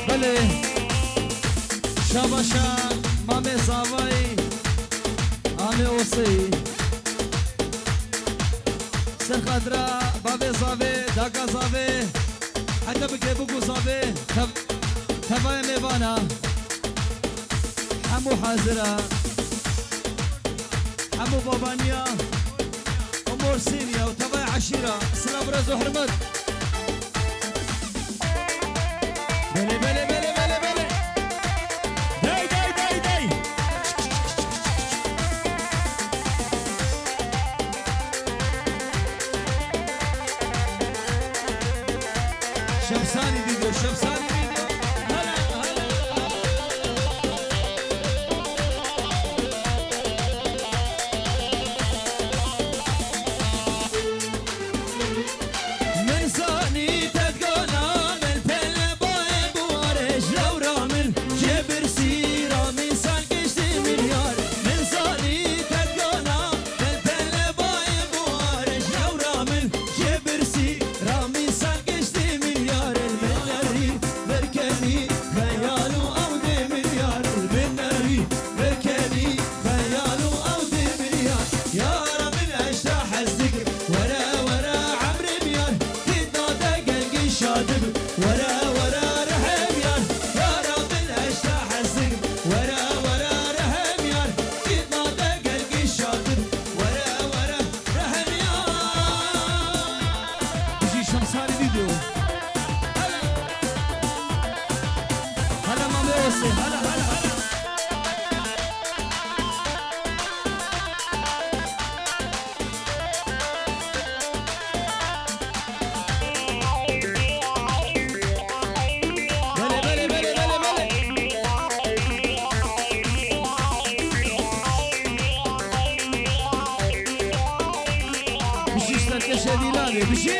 بله شاباشا مامي صافي عامي اوصي سر خضرا بابي صافي داكا صافي حتى بكي بوكو صافي تفاي ميفانا حمو حازرة حمو بابانيا امور سينيا وتفاي عشيرة سلام رزو حرمت بلي بلي بلي بلي بلي داي داي داي داي شمساني فيديو شمساني فيديو هلا هلا من صاني تتقونا من بل باي بوارش لو رامن جبر سيرا من سان كشتي مليار من صاني تتقونا من بل باي بوارش لو رامن جبر سيرا من سان كشتي مليار المنري بركني خيالو او دي مليار المنري بركني خيالو او دي مليار يا رب الاشتاح الذكر ورا ورا عمري ميار كدنا دقلقي شادب ورا ورا رحم يار يا رب الاشتاح الذكر ورا ورا رحم يار كدنا دقلقي شادب ورا ورا رحم يار بيجي شمساني فيديو هلا هلا مامي اوصي هلا هلا هلا بلي بلي بلي بلي بلي بيجي اشتركش ديلاني بيجي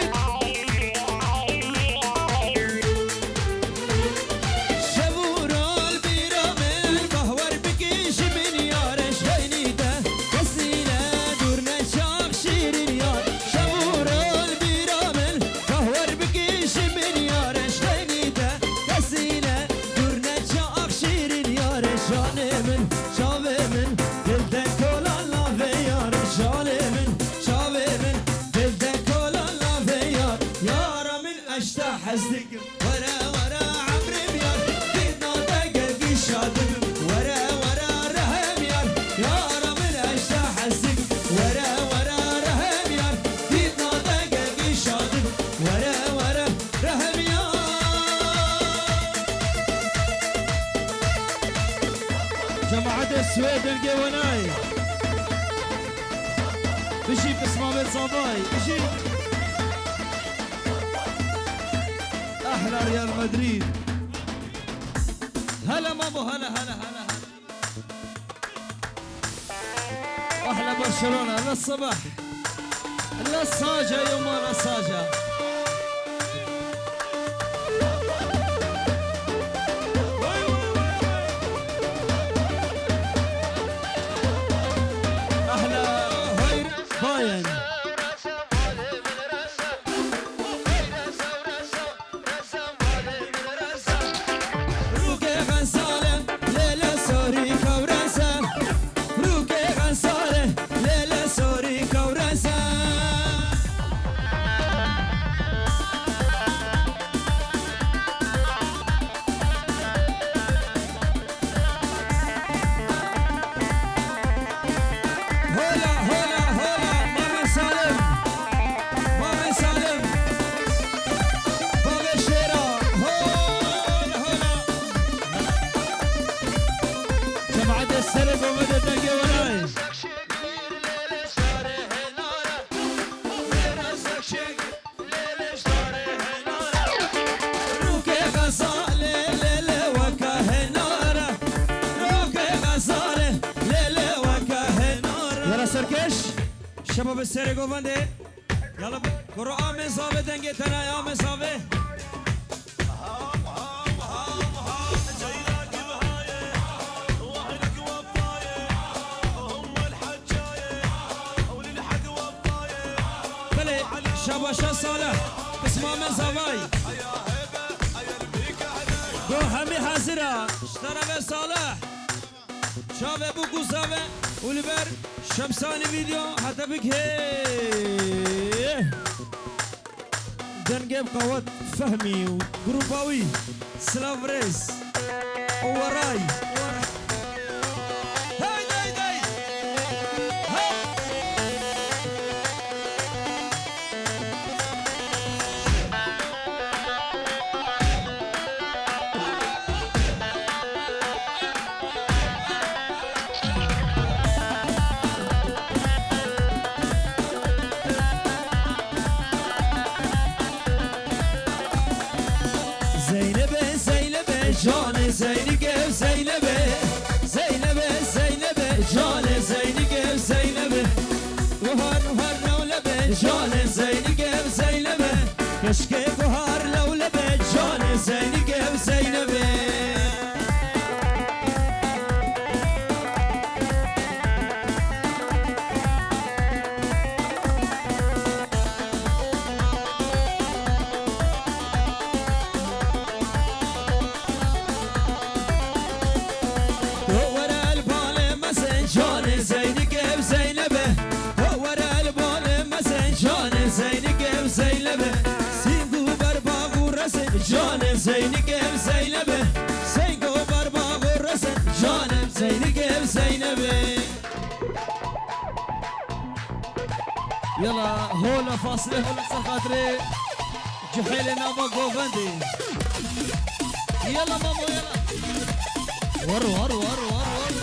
شبورال بيرامل بهور بكيش من يار شينيته كسيله دورنا شاق شيرين يار شبورال بيرامل بهور بكيش من يار شينيته كسيله دورنا شاق شيرين يار شاني من شاوي من دلدن كولا لافي يار شاني من شاوي من دلدن كولا لافي يار يار من اشتاح الذكر ورا ورا عمري ميار كدنا دقلقي شادب ورا ورا رحم يار يار من اشتاح الذكر ورا ورا رحم يار كدنا دقلقي شادب ورا ورا رحم يار جماعة السويد القواناي بشي بسمامة صباي بشي احلى ريال مدريد هلا مامو هلا هلا هلا احلى برشلونة للصبح للصاجة يوم للصاجة احلى باين روكي غنسالة ليلة سوري كورنسة روكي غنسالة ليلة سوري كورنسة هولا هولا هولا ماما سالم ماما سالم بابا شيرا هولا هولا جماعة السلف ومدى دنقي وراي روكي غزالة ليلة وكهنارة روكي غزالة ليلة وكهنارة يلا سركش شباب السري قوفندي يلا برو آمن صابي دنقي تنا يا آمن صابي بلي شباشا صالح اسمه من صباي گو همی حاضره اشترا صالح شابه بو گوزاوه اوليفر شمساني فيديو حتى بك هي دنجيب قوات فهمي وجروباوي سلافريس وراي هاي داي داي جان زینی گف زینبه زینبه زینبه جان زینی گف زینبه وهر وهر لولبه جان زینی گف زینبه کشکه وهر لولبه جان زینی گف زینبه جانم زینی گم زینبه سینگو بر باغ و رسن جانم زینی گم زینبه يلا هولا فاصله هولا سخاطري جحيل نابا قوفندي يلا ماما يلا ورو ورو ورو ورو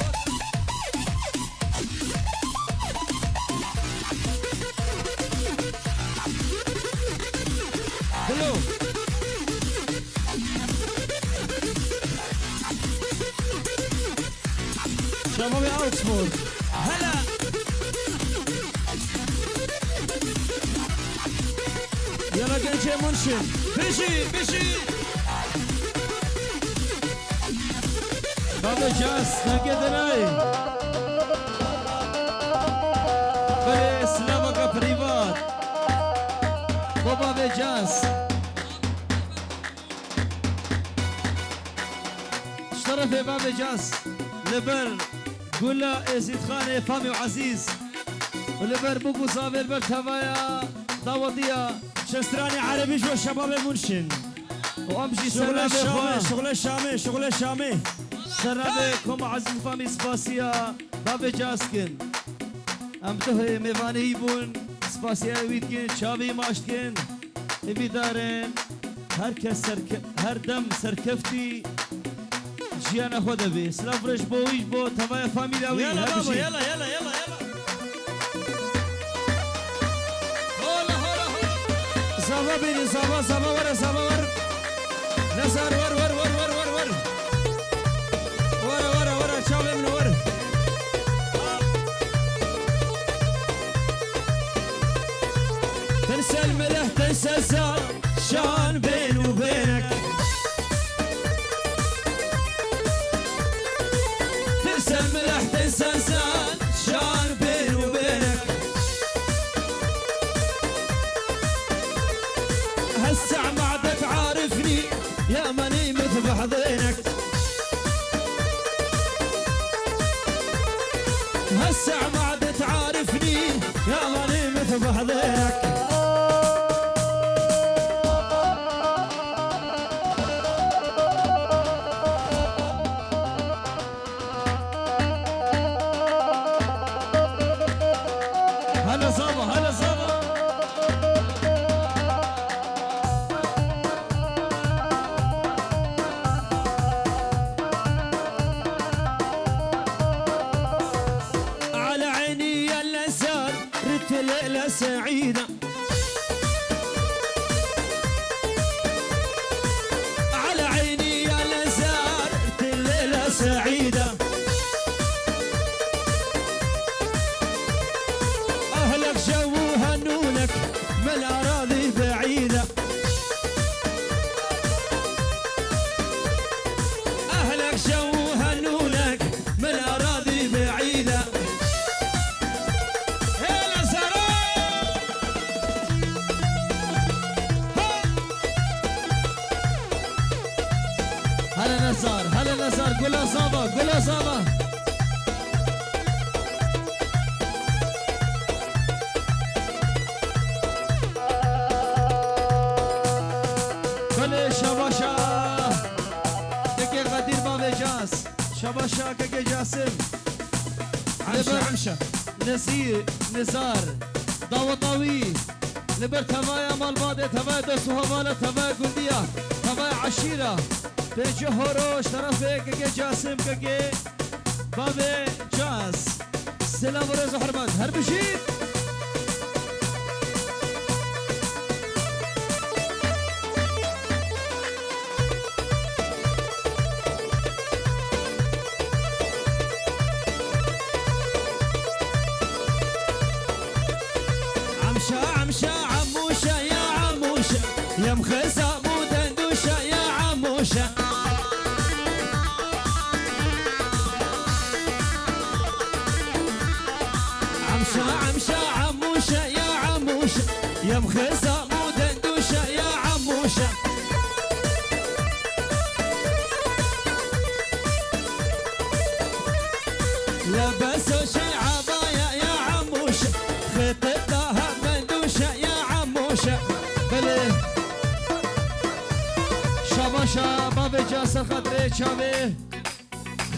هلو شباب اوكسفورد هلا يلا جنجي منشن بشي بشي بابا جاس نقدراي بس سلامك بريفات بابا بجاس اشترف بابا جاس لبر قولا ازيد خانه فامي وعزيز ولبر بوكو صابر برتوايا داوطيه شستراني عربي جو شباب منشن وامشي شغل الشامي شغل الشامي شغل الشامي سرابكم عزيز فامي سباسيا باب جاسكن ام تو ميواني بون سباسيا ويدكن شابي ماشكن ابي دارن هر کس هر دم سرکفتی جیانا خود بی سلافرش بویش بو توای فامیلاوی يلا بابا يلا يلا يلا يلا زابا بيني زابا زابا ورا زابا ور نزار ور ور ور ور ور ور ورا ورا ورا شاوي من ور تنسى الملح تنسى الزار شان بيني وبينك تنسى الملح تنسى الزار شان بيني وبينك هسع ما عاد تعارفني يا ماني مذبح ضينك هسع ما عاد تعارفني يا ماني مذبح ضينك هلا صابا هلا صابا على عيني يا الازار ريت ليلة سعيدة على عيني يا الازار ريت ليلة سعيدة أهلك جو هنونك من الأراضي بعيدة أهلك جو هنونك من الأراضي بعيدة هلا سراي هلا نزار هلا نزار قول صابا قول صابا بله شباشا كي غدير باب جاس شباشا كي جاسم عمشة نسير نزار داوطاوي لبر تبايا مالبادة تبايا دوسو هوالا تبايا قلدية تبايا عشيرة بيجي هروش طرفي كي جاسم كي بابي جاس سلام ورزو حرمات هربشيد عمشة عموشة يا عموشة يا مخزة مو دندوشة يا عموشة عمشة عموشة يا عموشة يا مخزة مو دندوشة يا عموشة لبسوا شي عباية يا عموشة خطبتها مندوشة يا عموشة بلي شباشا بابي جاسر خطري شابي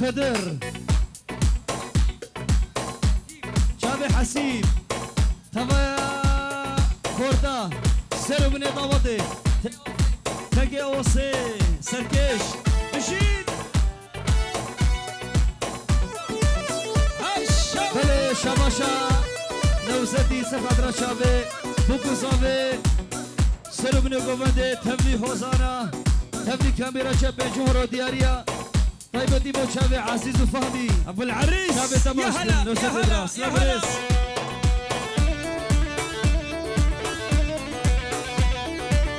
خضر شابي حسيب تبا خوردا سرو بني ضوضي تقي اوصي سركيش بشيد بله شباشا نوزدی سخدرا شابه بوکو زاوه سرو بني گوونده تبلی هوزانا تبلی کامیرا چپه جوهرو دیاریا طيبة دي شابي عزيز وفهمي ابو العريس شابي تماش يا هلا نوزد يا هلا الراس يا لا هلا بريس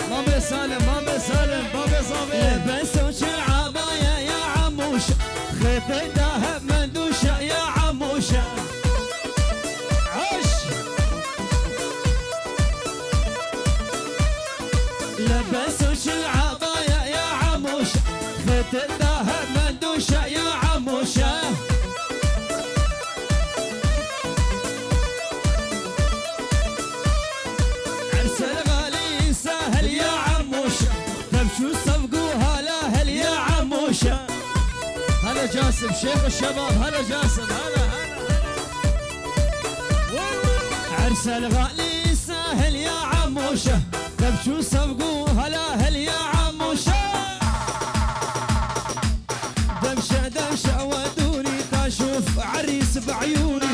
مامي سالم مامي سالم بابي صافي لبسوش العباية يا عموشة خيطي دهب مندوشة يا عموشة عش لبسوش العباية يا عموشة خيطي دهب مندوشة يا عموشة عرس الغالي سهل يا عموشة تمشوا صفقوها لا هل يا عموشة هلا جاسم شيخ الشباب هلا جاسم هلا عرس الغالي سهل يا عموشة تمشوا صفقوها لا هل يا عموشة دمشة دمشة ودوني تشوف عريس بعيوني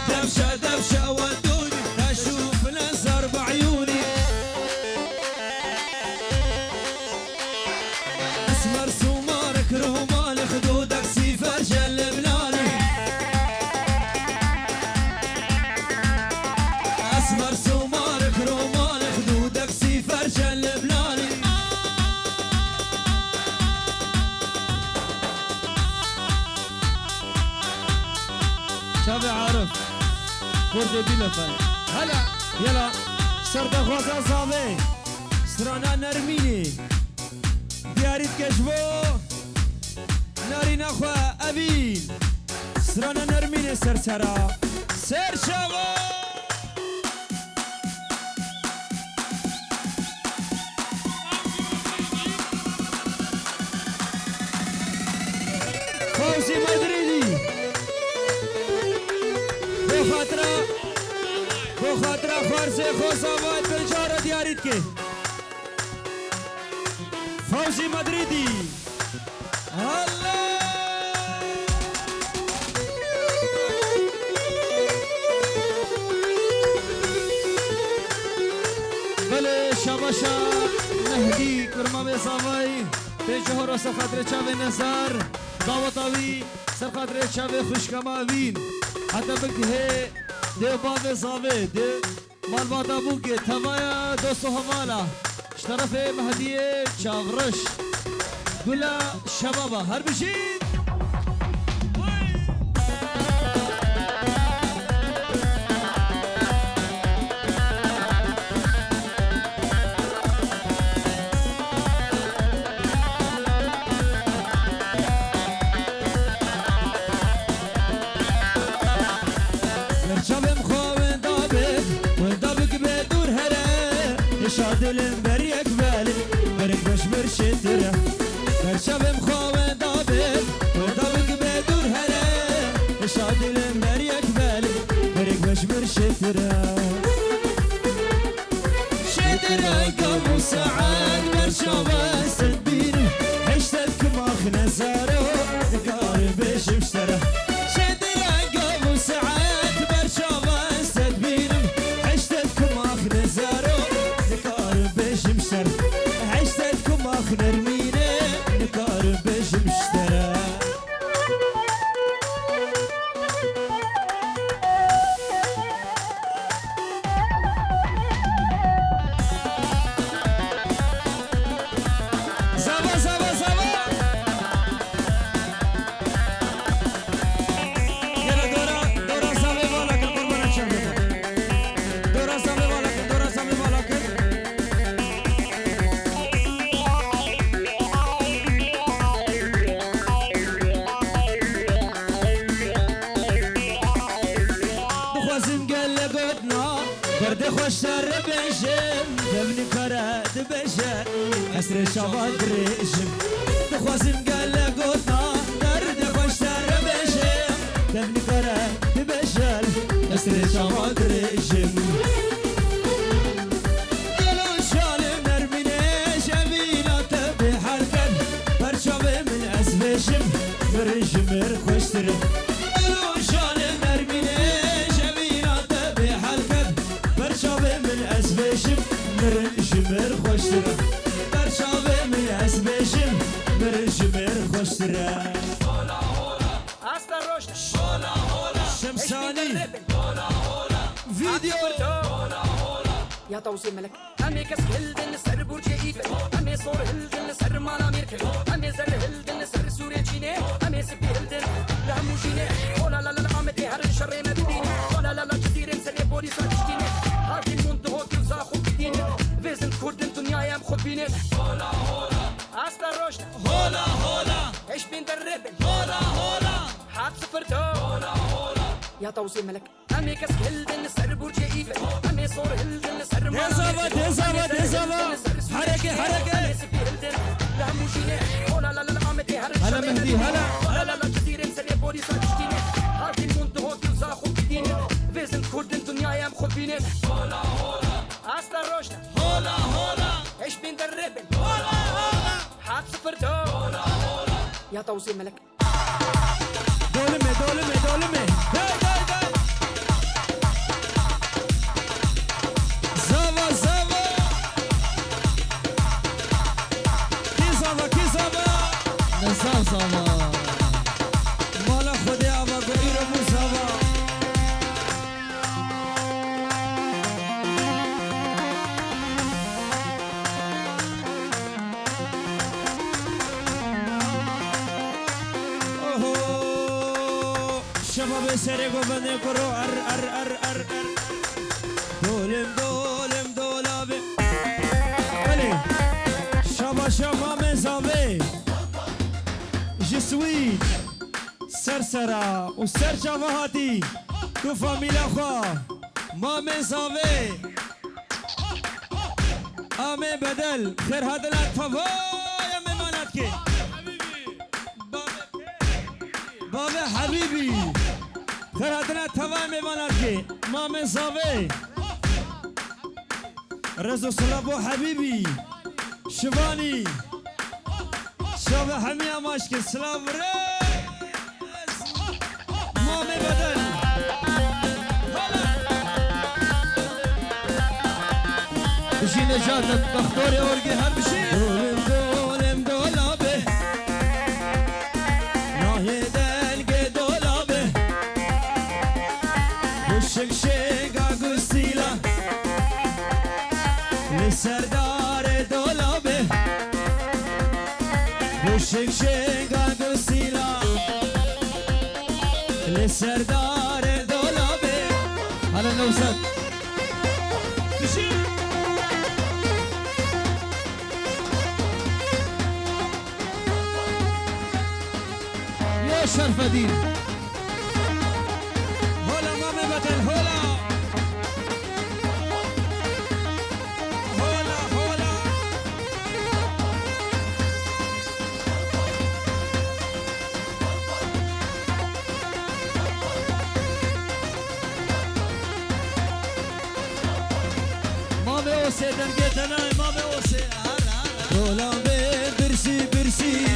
دمشة دمشة ودوني تشوف نزر بعيوني اسمر سمارك رمال خدودك سيفر جلبناني اسمر سمارك رمال خدودك سيفر جلبناني شابي عارف ورد بلفن هلا يلا سرد خوزا صابي سرانا نرميني دياريت كشبو ناري نخوا أبين سرانا نرميني سرسرا سرشابو فوزي مدريدي بخاطرة خارزي خوزاوات بنجارة دياريت كي فوزي مدريدي الله بله شباشا مهدي كرمامي صافي بجهر سخاطر چاوي نزار داوطاوي سخاطر چاوي خوشكماوين حتى بكه دي باب صافي دي مال بادا بوكي تمايا دوستو همالا اشترف مهدي شاغرش قولا شبابا هربشين دلم بر یک بله برک بش برشتره برشبم خواه دابم و دابک بدور هره شاد دلم بر یک بله برک بش برشتره شتره قام ساعات برشابه سنبينه عشتك ماخ نزاره ذكار بش مشتره شتره قام ساعات برشابه سنبينه عشتك ماخ نزاره ذكار بش مشتره عشتك ماخ نرمينه ذكار بش مشتره خوشتر بشم دمني كرات بشر حسر شباب ريشم دخوازم قال قطنا درد خوشتر بشم دمني كرات بشر حسر شباب ريشم قالوا شالم نرميني شبينا تبي حركن برشاب من اسبشم برشمر خوشتر قالوا شالم نرميني شبينا تبي حركن برشابه من اسبشم مرشمر خوشتره برشابه من اسبشم مرشمر خوشتره هولا هولا استا روش هولا هولا شمساني هولا هولا فيديو هولا هولا يا توزي ملك امي كس هلدن سر برج ايفل امي صور هلدن سر مالا ميركل امي زر هلدن سر سوريا جيني امي سبي هلدن لهمو جيني هولا لا لا امتي هر شر مديني هولا لا جزيره سر بوليس تشتيني هاكي الموند هوكي وزاخو بديني فيزن كردن دنيا ام خود بيني هولا هولا استا روش هولا هولا ايش بين دربن هولا هولا حاب سفرتو هولا هولا يا توزي ملك امي كس هلدن سر برج ايفل امي صور هلدن سر مالا حركة حركة هلا مهدي هلا لا لا جزيرة سريع بوليس تشتيني هاكي الموند هوكي وزاخو بديني فيزن كردن دنيا يام خود بيني هولا هولا استا روشنا هولا هولا ايش بين دربن هولا هولا حاب سفرتو هولا هولا يا توزي ملك دولمي دولمي دولمي داي داي داي زava زava كيزava كيزava نزاف زava مالا خودي آبا غير مزava شباب سری کو بندے کرو ار ار ار ار ار دولم دولم دولابه بله شبا شبا مزاوه جسوی سرسرا و سر جواهاتی تو فامیلا خواه ما مزاوه آمه بدل خیر هدلت فوای ممانت که بابا حبیبی خیراتنا توای میواند که ما مزاوه رزو سلابو حبیبی شبانی شب همی اماش که سلام رز ما میبدن بشی نجاتت دختار اورگی هر بشی دولم دولم دولابه ناهی دلگ دولابه بشک شگا گستیلا لسردار دولابه بشک شگا گستیلا لسردار دولابه حالا نوزد بشی يا شرف دين هولا مامي بطل هولا هولا هولا اوسي دنقيت انا امام اوسي طولان برسي برسي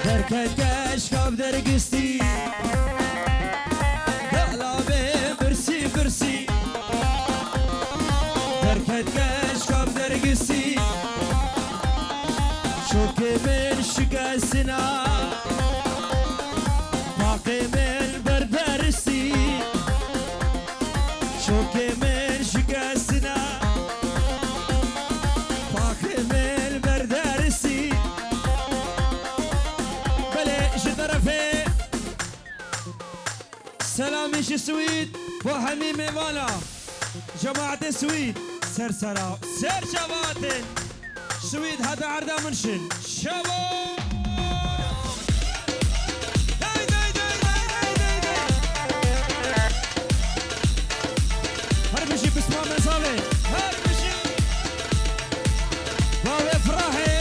دركت كشكاف درقستي طولان برسي برسي دركت كشكاف درقستي شوكي من شقاسنا باقي من بردرسي شوكي من شقاسنا باقي من بردرسي بلي شطرفي سلامي سويد وحميمي وانا جماعة سويد سرسرة سر شباتن سويد هذا عرضة منشن شباب هربشي بسمع من صالح هربشي بابي فرحي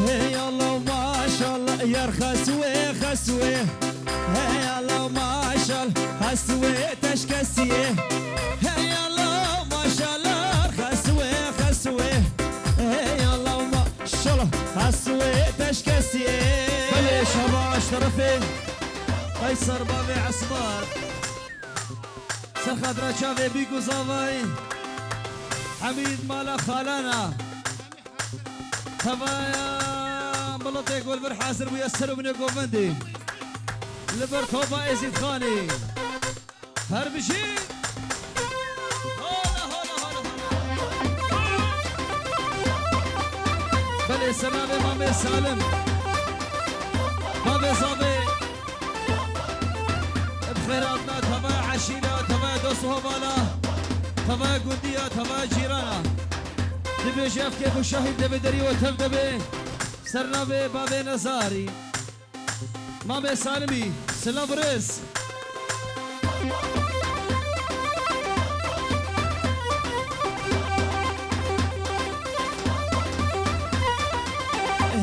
هي الله ما شاء الله يا خسوي خسوي هي الله ما شاء الله خسوي تشكسيه هي الله ما شاء الله خسوي خسوي هي الله ما شاء الله خسوي تشكسيه بلي شباش طرفي قيصر بابي عصبات سخدرة شافي بيكو صافي حميد مالا خالانا هوايا بلطيك والبر حاسر ويسر من الكوفندي لبر توبا ازيد خاني هربشي هولا هولا هولا بلي سلامي مامي سالم مامي صابي بخيراتنا تبا عشيرة تبا دوست هبالا تبا قدية تبا جيرانا دبي شاف كيف الشهيد دبي دري وتف دبي سرنا بي بابي نزاري مامي سالمي سلام بريس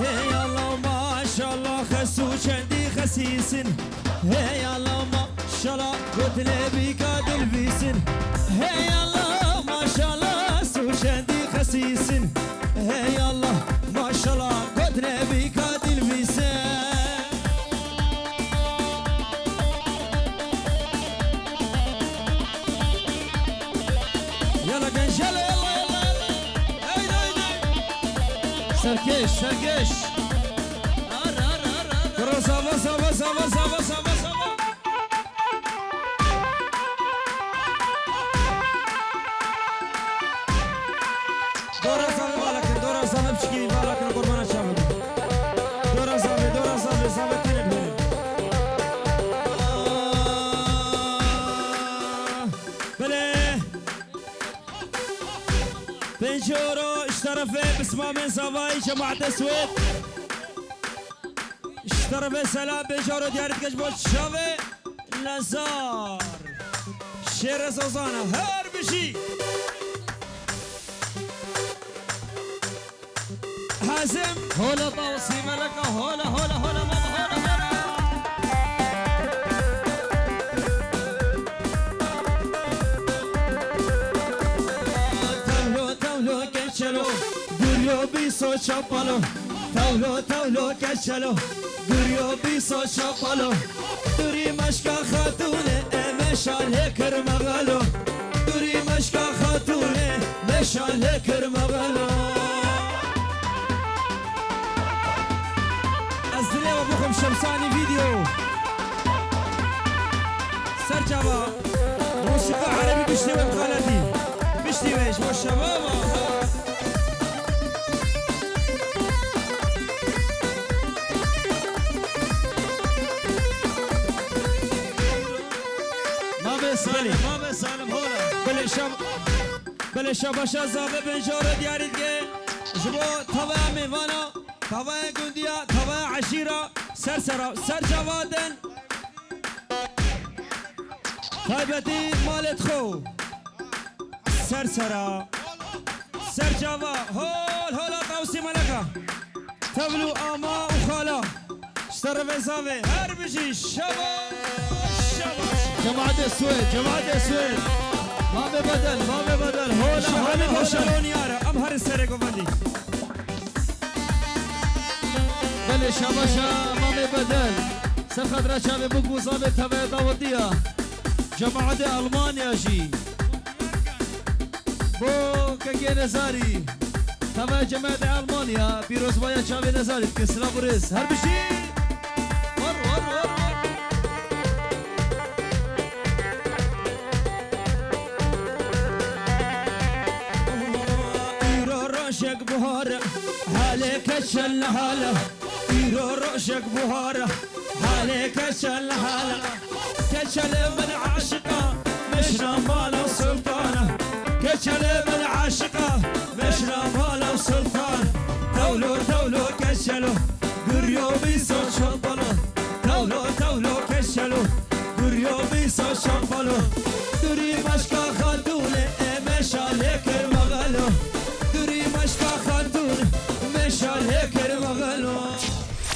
هي الله ما شاء الله خسو شندي خسيسن هي الله ما شاء الله قلت لي بيك دلفيسن هي الله ما شاء الله سو شندي خسيسن هي الله ما شاء الله قلت لي بيك دلفيسن يلا قنشل يلا يلا هيدا هيدا سركش سركش كرة صافا صافا صافا صافا صافا صافا دورة صافي بالك دورة صافي بشكي بالك القربانة شامل دورة صافي دورة صافي صافي تنب بلي بنشورو اشترفي بسمع من صافاي جماعة سويد اشترفي سلام بنشورو ديارة كشبوت شافي نزار شير سوزانا هربشي حازم هولا طاوسي ملكة هولا هولا هولا ماما هولا هولا تولو تولو كشلو دوريو بيسو شابالو تولو تولو كشلو دوريو بيسو شابالو دوري مشكا خاتونة مشال كرمغلو دوري مشكا خاتونة مشال كرمغلو أزدلي وابوكم شمساني فيديو سرجابا موسيقى عربي بشتي وبخالتي بشتي ويش والشباب مامي سالم هولا بله شباشا زابه بنجاره دیارید که جبو طبع میوانا طبع گندیا طبع عشیرا سر جوادن تایبەتی مالت خۆ سەرسەرا سەرجاوا هۆل هۆلا قاوسی مەلەکە تەبلو ئاما و خالا شتەڕەڤێ زاوێ هەر بژی شەباش جماعة السويد جماعة السويد ما ببدل هولا شەهانی هولا خۆشەڵۆنیارە ئەم هەر سەرێ گۆڤەندی بله شباشا ما ببدل سخدرا شابه بگو زابه تبه داودیا جماعة ألمانيا جي بو كجي نزاري تبه جماعة ألمانيا بيروز بايا شابه نزاري كسرا بريز هر بشي ور ور ور ور ایرو روشک بهاره حاله کچل حاله ایرو روشک بهاره حاله کچل حاله کچل من عاشقه مشنا مالا سلطانه کچل من عاشقه مشنا مالا سلطان تولو تولو کچلو گریو بیسو شنبالو تولو تولو کچلو گریو بیسو شنبالو دوری مشکا خاتونه مشاله کرمغلو دوری مشکا خاتون مشاله کرمغلو